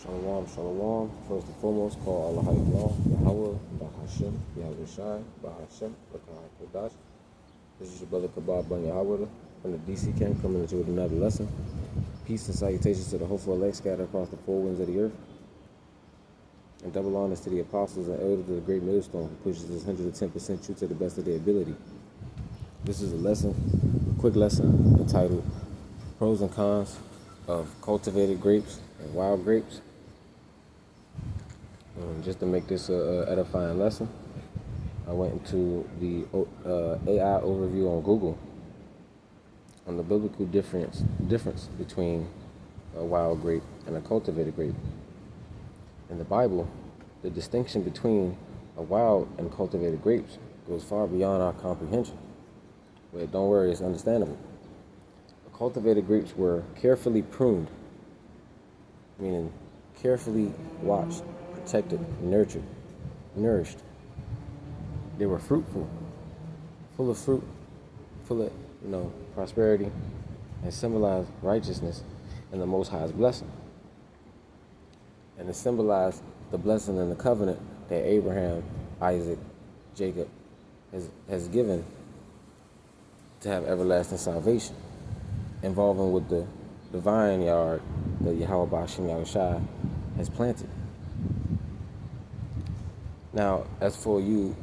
Shalom, shalom. First and foremost, call Allah Yahweh, Bahashem, Yahweh Shai, Bahashem, Bakah Kodash. This is your brother Kabab Ben Yahweh from the DC camp coming into with another lesson. Peace and salutations to the hopeful elect scattered across the four winds of the earth. And double honors to the apostles and elders of the great millstone who pushes this 110% truth to the best of their ability. This is a quick lesson entitled Pros and Cons of Cultivated Grapes and Wild Grapes. Just to make this a edifying lesson, I went into the AI overview on Google on the biblical difference between a wild grape and a cultivated grape. In the Bible, the distinction between a wild and cultivated grapes goes far beyond our comprehension. But don't worry, it's understandable. The cultivated grapes were carefully pruned, meaning carefully watched, protected, nurtured, nourished. They were fruitful, full of fruit, full of, prosperity, and symbolized righteousness and the Most High's blessing. And it symbolized the blessing and the covenant that Abraham, Isaac, Jacob has given to have everlasting salvation, involving with the vineyard that Yahweh Bashim Yahushai has planted. Now, as for you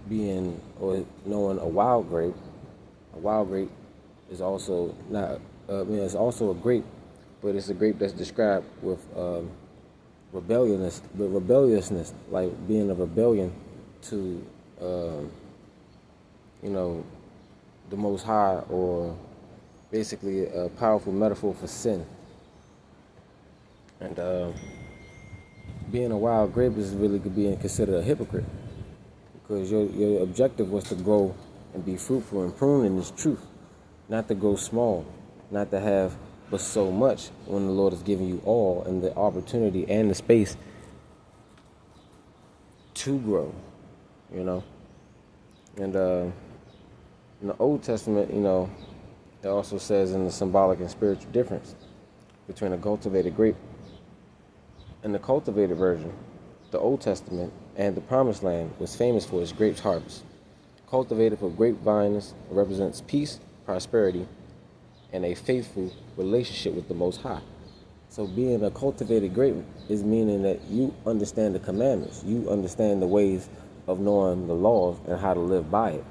being or knowing a wild grape is also not. It's also a grape, but it's a grape that's described with rebelliousness, like being a rebellion to, the Most High, or basically a powerful metaphor for sin. And being a wild grape is really being considered a hypocrite, because your objective was to grow and be fruitful and prune in this truth, not to grow small, not to have but so much when the Lord has given you all and the opportunity and the space to grow, And in the Old Testament, it also says in the symbolic and spiritual difference between a cultivated grape and the cultivated version. The Old Testament and the Promised Land was famous for its grapes harvest. Cultivated for grapevines represents peace, prosperity, and a faithful relationship with the Most High. So being a cultivated grape is meaning that you understand the commandments. You understand the ways of knowing the laws and how to live by it.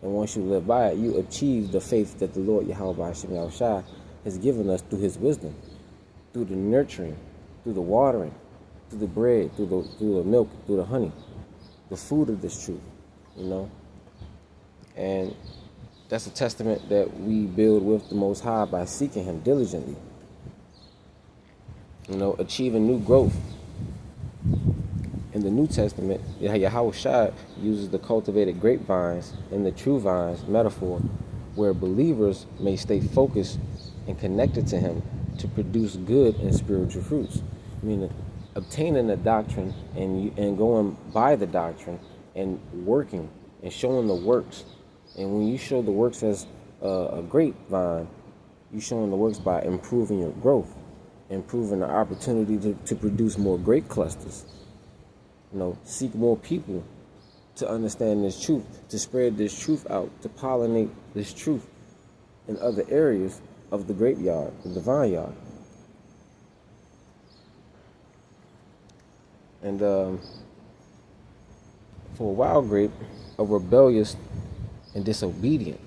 And once you live by it, you achieve the faith that the Lord Yahweh Bashim Yahushai has given us through his wisdom, through the nurturing, through the watering, through the bread, through the milk, through the honey, the food of this truth, And that's a testament that we build with the Most High by seeking him diligently. Achieving new growth. In the New Testament, Yahweh Shai uses the cultivated grapevines and the true vines metaphor, where believers may stay focused and connected to him to produce good and spiritual fruits. Meaning, obtaining the doctrine and going by the doctrine and working and showing the works. And when you show the works as a grapevine, you're showing the works by improving your growth, improving the opportunity to produce more grape clusters. Seek more people to understand this truth, to spread this truth out, to pollinate this truth in other areas of the grape yard, the vineyard. And for a wild grape, a rebellious and disobedient.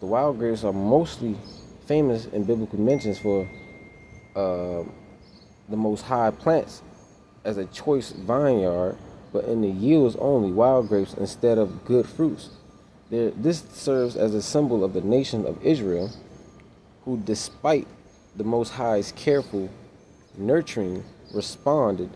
The wild grapes are mostly famous in biblical mentions for the Most High plants as a choice vineyard, but in the yields only wild grapes instead of good fruits. This serves as a symbol of the nation of Israel, who, despite the Most High's careful nurturing, responded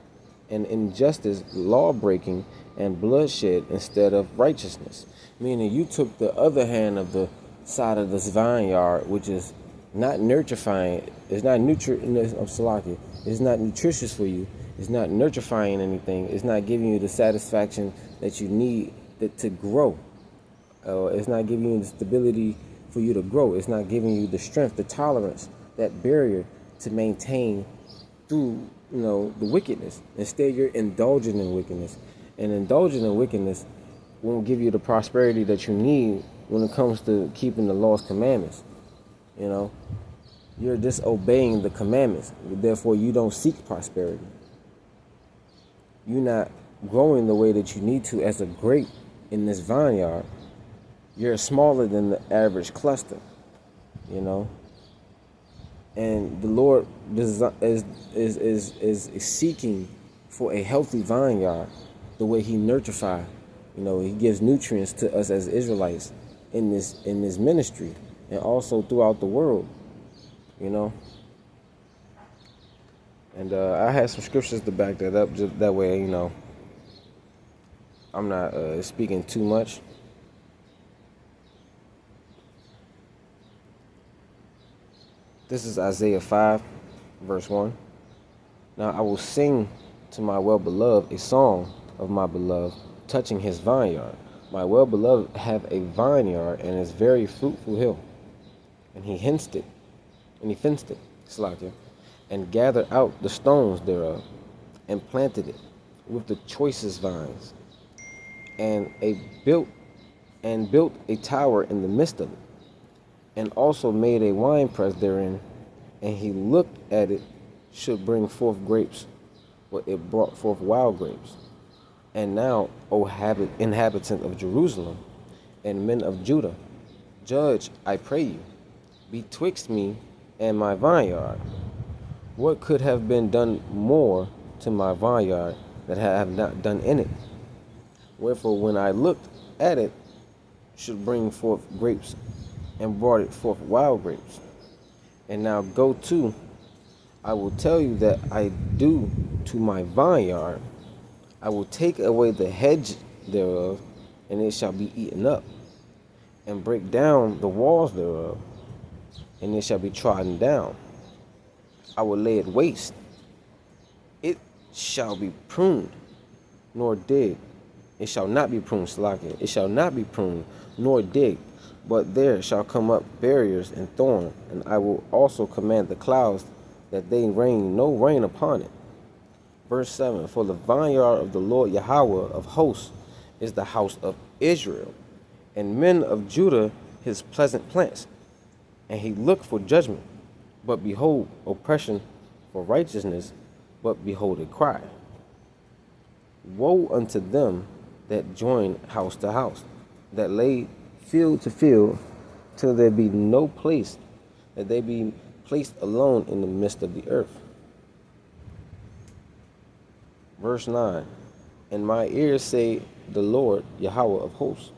in injustice, law-breaking, and bloodshed instead of righteousness. Meaning you took the other hand of the side of this vineyard, which is not nurturifying. It's not It's not nutritious for you. It's not nurturifying anything. It's not giving you the satisfaction that you need to grow. It's not giving you the stability for you to grow. It's not giving you the strength, the tolerance, that barrier to maintain through the wickedness. Instead, you're indulging in wickedness, and indulging in wickedness won't give you the prosperity that you need when it comes to keeping the law's commandments. You know, you're disobeying the commandments. Therefore, you don't seek prosperity. You're not growing the way that you need to as a grape in this vineyard. You're smaller than the average cluster. You know, and the Lord is seeking for a healthy vineyard, the way He nurturify. He gives nutrients to us as Israelites in this ministry and also throughout the world. You know, and I had some scriptures to back that up. Just that way, I'm not speaking too much. This is Isaiah 5, verse 1. Now I will sing to my well-beloved a song of my beloved touching his vineyard. My well-beloved have a vineyard and is very fruitful hill. And he fenced it, Slakia, and gathered out the stones thereof, and planted it with the choicest vines, and built a tower in the midst of it, and also made a winepress therein, and he looked at it should bring forth grapes, but it brought forth wild grapes. And now, O inhabitant of Jerusalem, and men of Judah, judge, I pray you, betwixt me and my vineyard. What could have been done more to my vineyard that I have not done in it? Wherefore, when I looked at it, should bring forth grapes, and brought it forth wild grapes. And now go to, I will tell you that I do to my vineyard. I will take away the hedge thereof, and it shall be eaten up, and break down the walls thereof, and it shall be trodden down. I will lay it waste. It shall be pruned, nor digged. It shall not be pruned, Slakia. It shall not be pruned, nor digged. But there shall come up barriers and thorn, and I will also command the clouds that they rain no rain upon it. Verse 7, for the vineyard of the Lord Yahweh of hosts is the house of Israel, and men of Judah his pleasant plants. And he looked for judgment, but behold oppression, for righteousness, but behold a cry. Woe unto them that join house to house, that lay field to field, till there be no place, that they be placed alone in the midst of the earth. Verse 9, and my ears say, the Lord Yahweh of hosts,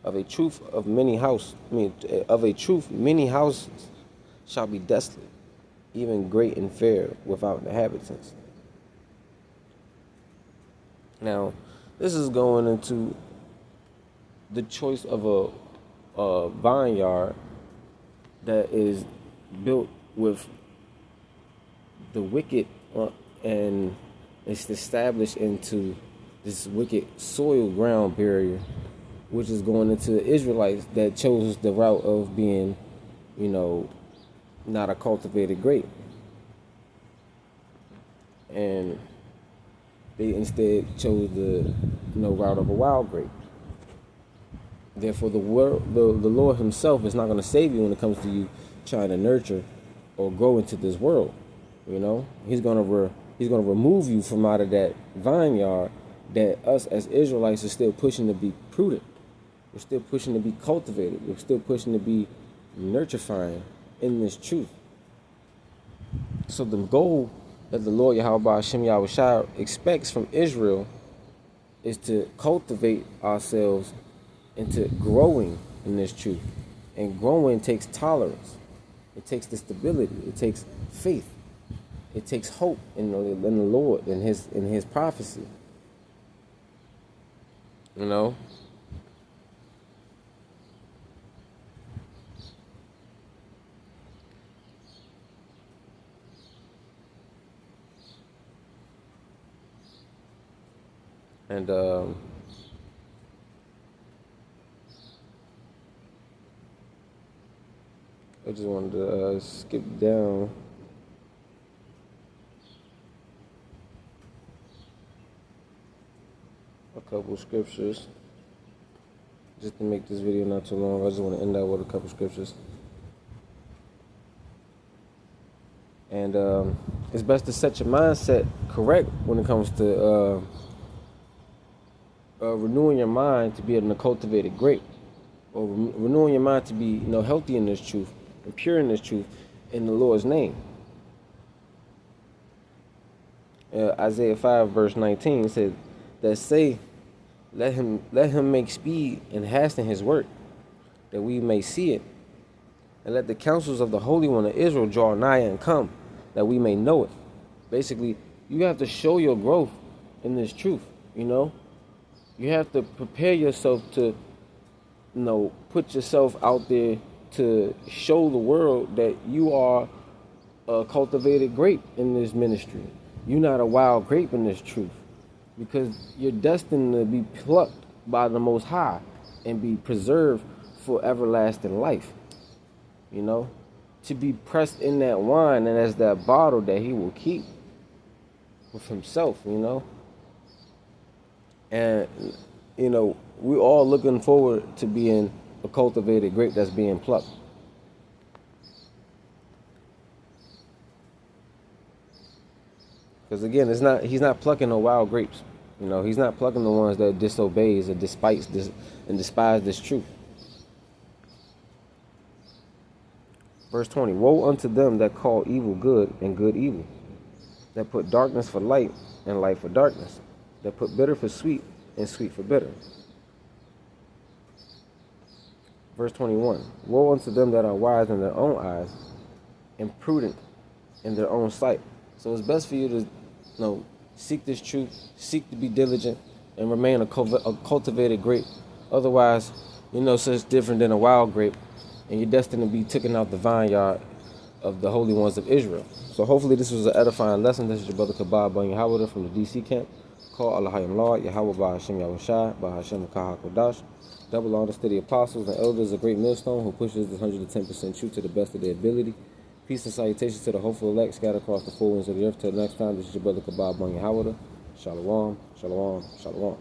of a truth many houses shall be desolate, even great and fair, without inhabitants. Now, this is going into the choice of a vineyard that is built with the wicked, and it's established into this wicked soil ground barrier, which is going into the Israelites that chose the route of being, not a cultivated grape. And they instead chose the route of a wild grape. Therefore, the Lord Himself is not going to save you when it comes to you trying to nurture or grow into this world. He's going to remove you from out of that vineyard that us as Israelites are still pushing to be prudent. We're still pushing to be cultivated. We're still pushing to be nurturifying in this truth. So the goal that the Lord Yahweh Hashem Yahushua expects from Israel is to cultivate ourselves into growing in this truth. And growing takes tolerance. It takes the stability. It takes faith. It takes hope in the Lord, in His prophecy. And I just wanted to skip down a couple scriptures just to make this video not too long. I just want to end out with a couple scriptures. And it's best to set your mindset correct when it comes to renewing your mind to be able to cultivate a grape, or renewing your mind to be healthy in this truth and pure in this truth in the Lord's name. Isaiah 5 verse 19 said that say, let him make speed and hasten his work, that we may see it, and let the counsels of the Holy One of Israel draw nigh and come, that we may know it. Basically, you have to show your growth in this truth. You have to prepare yourself to put yourself out there to show the world that you are a cultivated grape in this ministry. You're not a wild grape in this truth, because you're destined to be plucked by the Most High and be preserved for everlasting life. To be pressed in that wine and as that bottle that He will keep with Himself. And we're all looking forward to being a cultivated grape that's being plucked. Because again, He's not plucking no wild grapes. He's not plucking the ones that disobeys or despise this truth. Verse 20, woe unto them that call evil good and good evil, that put darkness for light and light for darkness, that put bitter for sweet and sweet for bitter. Verse 21, woe unto them that are wise in their own eyes and prudent in their own sight. So it's best for you to seek this truth, seek to be diligent, and remain a cultivated grape. Otherwise, so it's different than a wild grape, and you're destined to be taken out the vineyard of the holy ones of Israel. So hopefully this was an edifying lesson. This is your brother Kabab Ben Yahweh from the DC camp. Call Allah Hayam Lord, Yahweh Bahashem Yahushai, Bahashem Kaha Kodash. Double honor to the apostles and elders, a great millstone who pushes the 110% truth to the best of their ability. Peace and salutations to the hopeful elect scattered across the four winds of the earth. Till next time, this is your brother Kabab Ben Yahweh. Shalom, shalom, shalom.